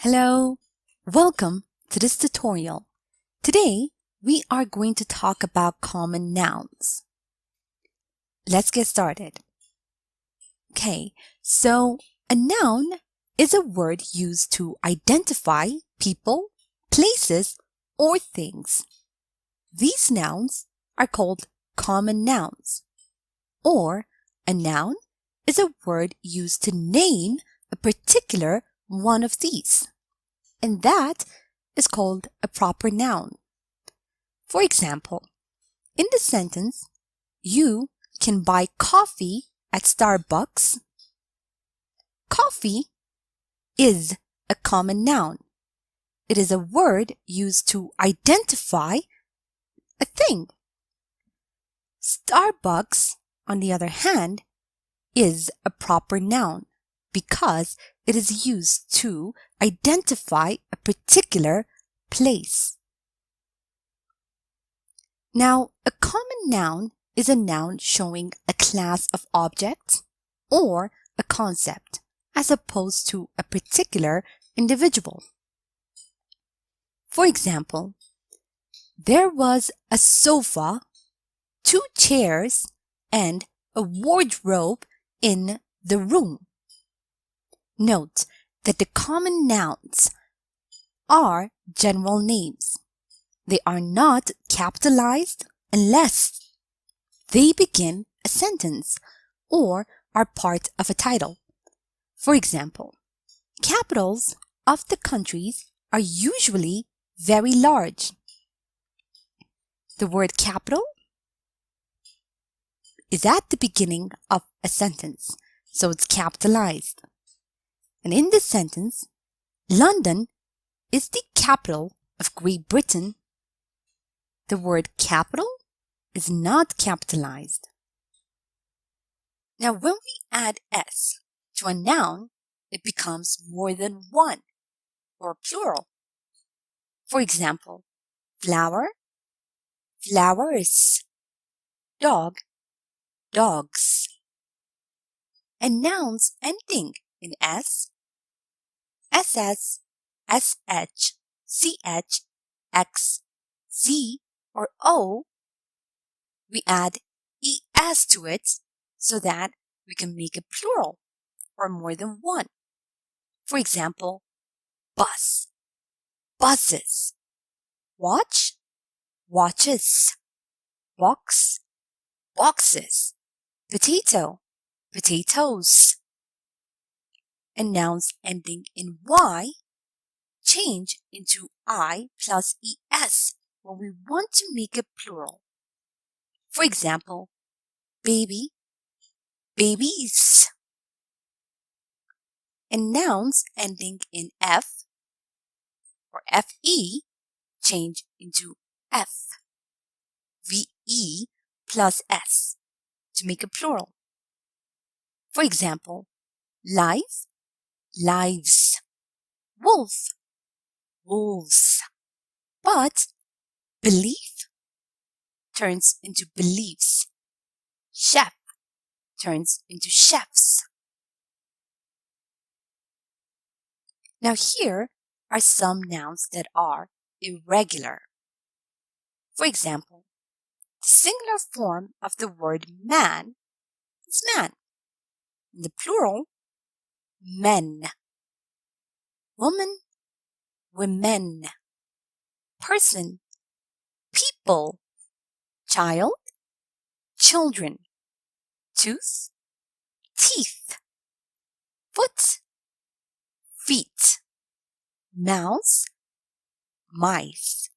Hello, welcome to this tutorial. Today, we are going to talk about common nouns. Let's get started. Okay, so a noun is a word used to identify people, places, or things. These nouns are called common nouns, or a noun is a word used to name a particular one of these, and that is called a proper noun. For example, in the sentence, you can buy coffee at Starbucks. Coffee is a common noun. It is a word used to identify a thing. Starbucks, on the other hand, is a proper noun because it is used to identify a particular place. Now, a common noun is a noun showing a class of objects or a concept as opposed to a particular individual. For example, there was a sofa, 2 chairs, and a wardrobe in the room. Note that the common nouns are general names. They are not capitalized unless they begin a sentence or are part of a title. For example, capitals of the countries are usually very large. The word capital is at the beginning of a sentence, so it's capitalized. And in this sentence, London is the capital of Great Britain. The word capital is not capitalized. Now, when we add s to a noun, it becomes more than one or plural. For example, flower, flowers, dog, dogs. And nouns ending in s, ss, sh, ch, x, z, or o, we add es to it so that we can make a plural or more than one. For example, bus, buses, watch, watches, box, boxes, potato, potatoes. And nouns ending in y change into I plus es when we want to make a plural. For example, baby, babies. And nouns ending in f or fe change into f, ve plus s to make a plural. For example, life, lives, wolf, wolves. But belief turns into beliefs. Chef turns into chefs. Now here are some nouns that are irregular. For example, the singular form of the word man is man. In the plural, men. Woman, women. Person, people. Child, children. Tooth, teeth. Foot, feet. Mouse, mice.